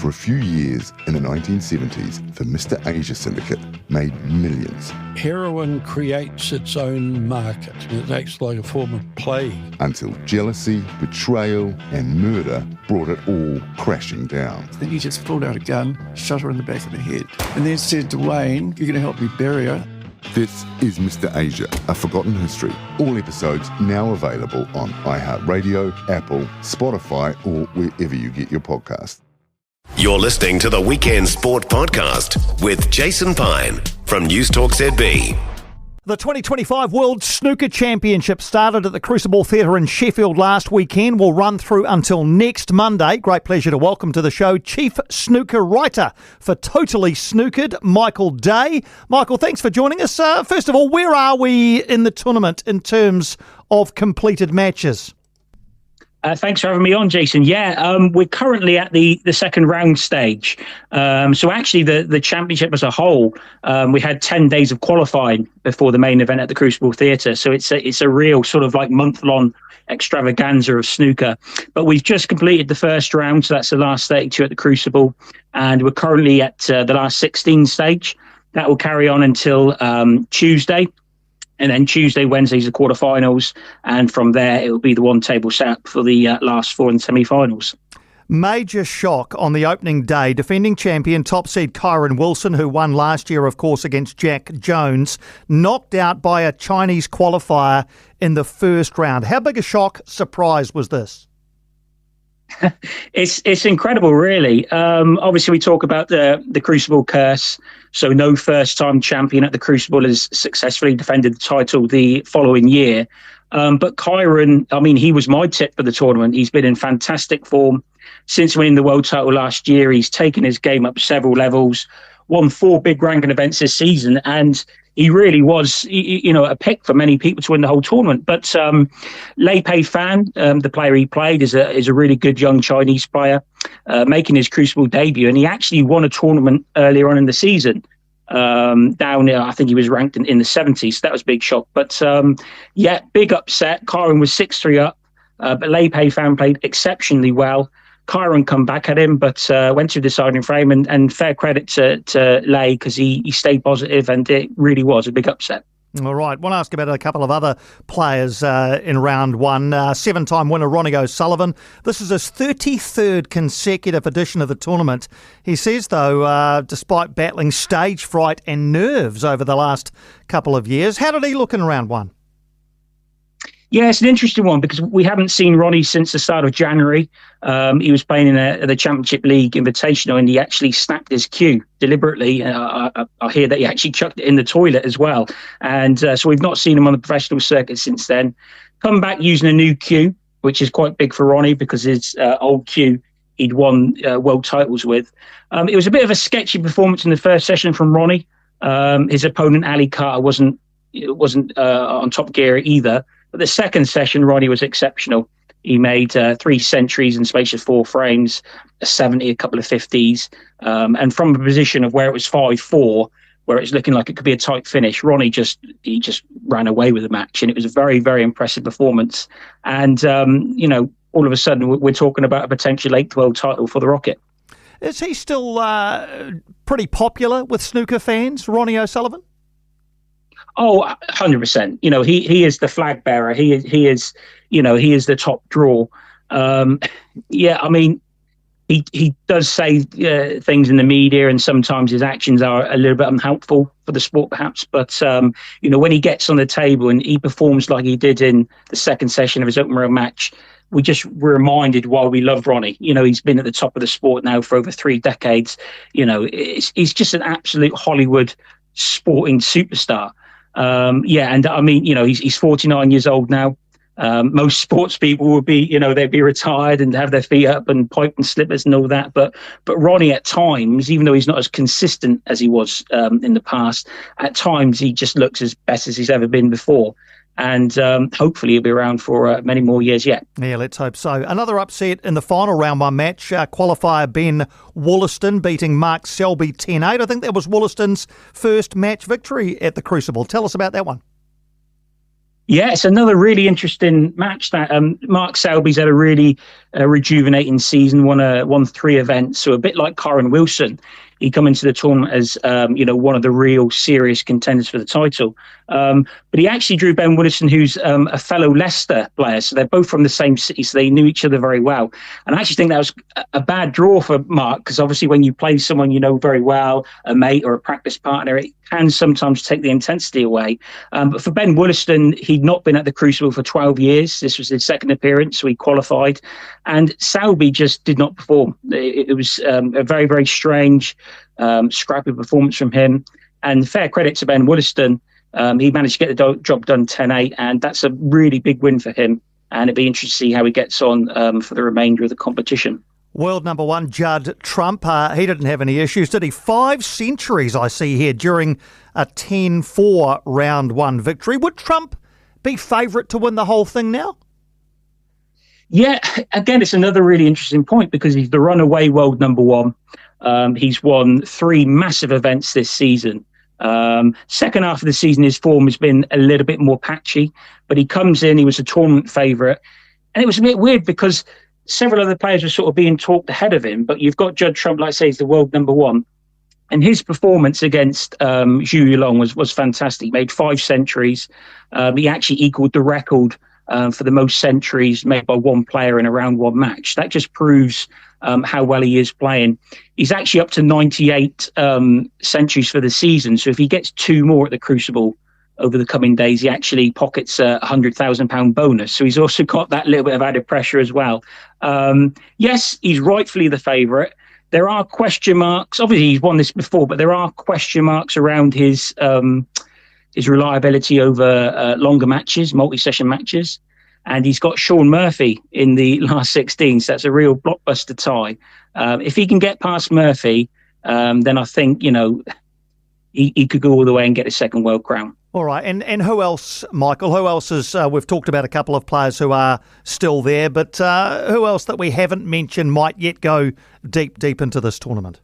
For a few years in the 1970s, the Mr. Asia syndicate made millions. Heroin creates its own market. It acts like a form of plague. Until jealousy, betrayal, and murder brought it all crashing down. Then he just pulled out a gun, shot her in the back of the head, and then said to Wayne, "You're going to help me bury her." This is Mr. Asia, A Forgotten History. All episodes now available on iHeartRadio, Apple, Spotify, or wherever you get your podcasts. You're listening to the Weekend Sport Podcast with Jason Pine from News Talk ZB. The 2025 World Snooker Championship started at the Crucible Theatre in Sheffield last weekend. Will run through until next Monday. Great pleasure to welcome to the show Chief Snooker Writer for Totally Snookered, Michael Day. Michael, thanks for joining us. First of all, where are we in the tournament in terms of completed matches? Thanks for having me on, Jason. We're currently at the second round stage. So actually the championship as a whole, we had 10 days of qualifying before the main event at the Crucible Theatre. So it's a real sort of like month-long extravaganza of snooker. But we've just completed the first round, so that's the last 32 at the Crucible. And we're currently at the last 16 stage. That will carry on until Tuesday. And then Tuesday, Wednesday's the quarterfinals. And from there, it will be the one table set for the last four in the semi-finals. Major shock on the opening day. Defending champion, top seed Kyron Wilson, who won last year, of course, against Jack Jones, knocked out by a Chinese qualifier in the first round. How big a shock, surprise was this? It's incredible, really. Obviously, we talk about the Crucible curse. So no first-time champion at the Crucible has successfully defended the title the following year. But Kyron, I mean, he was my tip for the tournament. He's been in fantastic form since winning the world title last year. He's taken his game up several levels, won 4 big ranking events this season, and he really was, a pick for many people to win the whole tournament. But Lei Pei Fan, the player he played, is a really good young Chinese player, making his Crucible debut. And he actually won a tournament earlier on in the season. Down, I think he was ranked in the 70s. So that was a big shock. But big upset. Kyron was 6-3 up, but Lei Pei Fan played exceptionally well. Kyron come back at him, but went to the deciding frame, and fair credit to Lei, because he stayed positive, and it really was a big upset. All right, want to ask about a couple of other players in round one. Seven-time winner Ronnie O'Sullivan. This is his 33rd consecutive edition of the tournament. He says, though, despite battling stage fright and nerves over the last couple of years, how did he look in round one? Yeah, it's an interesting one because we haven't seen Ronnie since the start of January. He was playing in the Championship League Invitational, and he actually snapped his cue deliberately. I hear that he actually chucked it in the toilet as well. And so we've not seen him on the professional circuit since then. Come back using a new cue, which is quite big for Ronnie because his old cue he'd won world titles with. It was a bit of a sketchy performance in the first session from Ronnie. His opponent, Ali Carter, wasn't on top gear either. But the second session, Ronnie was exceptional. He made 3 centuries in space of 4 frames, a 70, a couple of 50s. And from a position of where it was 5-4, where it's looking like it could be a tight finish, Ronnie just ran away with the match. And it was a very, very impressive performance. And, all of a sudden, we're talking about a potential 8th world title for the Rocket. Is he still pretty popular with snooker fans, Ronnie O'Sullivan? Oh, 100%. He is the flag bearer. He is the top draw. He does say things in the media, and sometimes his actions are a little bit unhelpful for the sport, perhaps. But, when he gets on the table and he performs like he did in the second session of his open round match, we're reminded why we love Ronnie. He's been at the top of the sport now for over 3 decades. He's just an absolute Hollywood sporting superstar. He's 49 years old now. Most sports people would be, they'd be retired and have their feet up and pipe and slippers and all that. But Ronnie, at times, even though he's not as consistent as he was in the past, at times he just looks as best as he's ever been before. And hopefully he'll be around for many more years yet. Yeah, let's hope so. Another upset in the final round one match. Qualifier Ben Wollaston beating Mark Selby 10-8. I think that was Wollaston's first match victory at the Crucible. Tell us about that one. Yeah, it's another really interesting match. That Mark Selby's had a really rejuvenating season. Won 3 events, so a bit like Kyron Wilson. He come into the tournament as one of the real serious contenders for the title. But he actually drew Ben Woodison, who's a fellow Leicester player. So they're both from the same city, so they knew each other very well. And I actually think that was a bad draw for Mark, because obviously when you play someone you know very well, a mate or a practice partner, it can sometimes take the intensity away. But for Ben Woodison, he'd not been at the Crucible for 12 years. This was his second appearance, so he qualified. And Selby just did not perform. It was a very, very strange, scrappy performance from him. And fair credit to Ben Woodison. He managed to get the job done 10-8, and that's a really big win for him. And it'd be interesting to see how he gets on for the remainder of the competition. World number 1, Judd Trump, he didn't have any issues, did he? 5 centuries, I see here, during a 10-4 round 1 victory. Would Trump be favourite to win the whole thing now? Yeah, again, it's another really interesting point, because he's the runaway world number 1. He's won 3 massive events this season. Second half of the season, his form has been a little bit more patchy, but he comes in, he was a tournament favourite. And it was a bit weird because several other players were sort of being talked ahead of him, but you've got Judd Trump, like I say, he's the world number 1. And his performance against Zhu Yulong was fantastic. He made 5 centuries. He actually equaled the record for the most centuries made by one player in a round 1 match. That just proves how well he is playing. He's actually up to 98 centuries for the season. So if he gets 2 more at the Crucible over the coming days, he actually pockets a £100,000 bonus. So he's also got that little bit of added pressure as well. Yes, he's rightfully the favourite. There are question marks. Obviously, he's won this before, but there are question marks around his reliability over longer matches, multi-session matches. And he's got Sean Murphy in the last 16, so that's a real blockbuster tie. If he can get past Murphy, then I think, he could go all the way and get a second world crown. All right, and who else, Michael? Who else is, we've talked about a couple of players who are still there, but who else that we haven't mentioned might yet go deep into this tournament?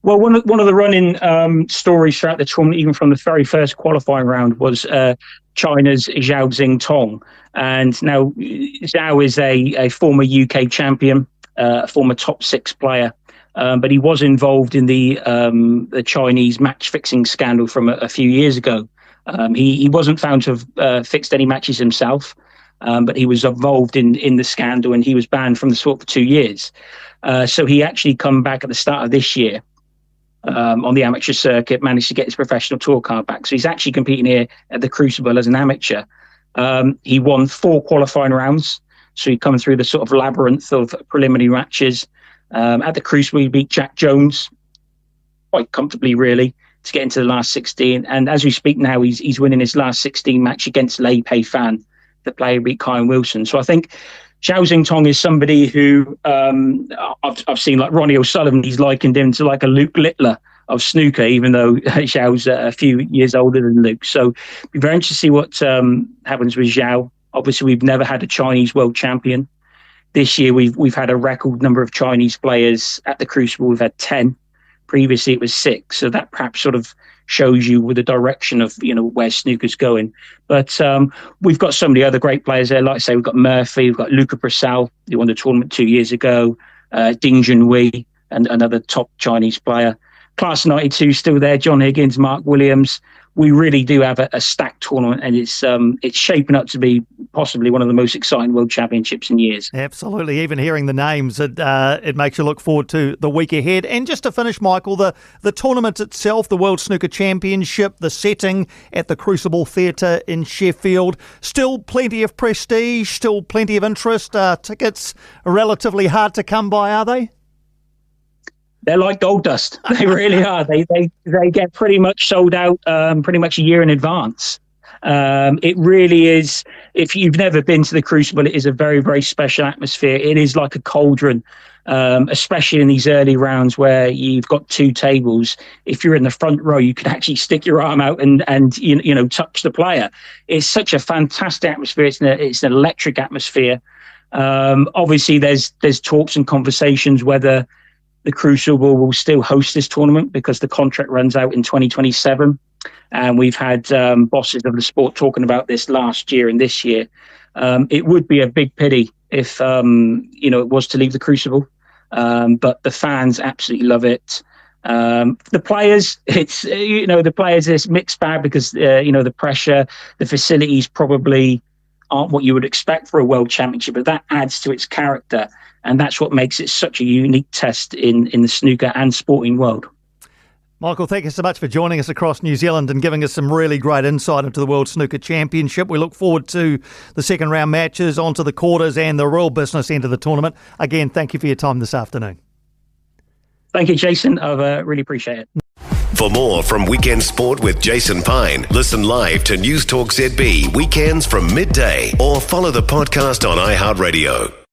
Well, one of the running stories throughout the tournament, even from the very first qualifying round, was China's Zhao Xingtong. And now Zhao is a former UK champion, a former top 6 player. But he was involved in the Chinese match fixing scandal from a few years ago. He wasn't found to have fixed any matches himself, but he was involved in the scandal, and he was banned from the sport for 2 years. So he actually come back at the start of this year on the amateur circuit, managed to get his professional tour card back. So he's actually competing here at the Crucible as an amateur. He won 4 qualifying rounds. So he come through the sort of labyrinth of preliminary matches. At the Crucible, he beat Jack Jones quite comfortably, really, to get into the last 16. And as we speak now, he's winning his last 16 match against Lei Pei Fan, the player who beat Kyron Wilson. So I think Zhao Xingtong is somebody who I've seen, like Ronnie O'Sullivan, he's likened him to like a Luke Littler of snooker, even though Zhao's a few years older than Luke. So it'll be very interesting to see what happens with Zhao. Obviously, we've never had a Chinese world champion. This year, we've had a record number of Chinese players at the Crucible. We've had 10. Previously, it was 6. So that perhaps sort of shows you with the direction of where snooker's going. But we've got so many other great players there. Like I say, we've got Murphy, we've got Luca Brissell, who won the tournament 2 years ago, Ding Junhui, and another top Chinese player. Class 92 still there, John Higgins, Mark Williams. We really do have a stacked tournament, and it's shaping up to be possibly one of the most exciting World Championships in years. Absolutely. Even hearing the names, it makes you look forward to the week ahead. And just to finish, Michael, the tournament itself, the World Snooker Championship, the setting at the Crucible Theatre in Sheffield, still plenty of prestige, still plenty of interest. Tickets are relatively hard to come by, are they? They're like gold dust. They really are. They get pretty much sold out pretty much a year in advance. It really is. If you've never been to the Crucible, it is a very, very special atmosphere. It is like a cauldron, especially in these early rounds where you've got 2 tables. If you're in the front row, you can actually stick your arm out and touch the player. It's such a fantastic atmosphere. It's an electric atmosphere. Obviously, there's talks and conversations whether the Crucible will still host this tournament because the contract runs out in 2027. and we've had bosses of the sport talking about this last year and this year. It would be a big pity if it was to leave the Crucible, but the fans absolutely love it. The players, this mixed bag because the pressure, the facilities probably aren't what you would expect for a world championship, but that adds to its character, and that's what makes it such a unique test in the snooker and sporting world. Michael, thank you so much for joining us across New Zealand and giving us some really great insight into the World Snooker Championship. We look forward to the second round matches, onto the quarters and the real business end of the tournament. Again, thank you for your time this afternoon. Thank you, Jason. I really appreciate it. For more from Weekend Sport with Jason Pine, listen live to News Talk ZB weekends from midday or follow the podcast on iHeartRadio.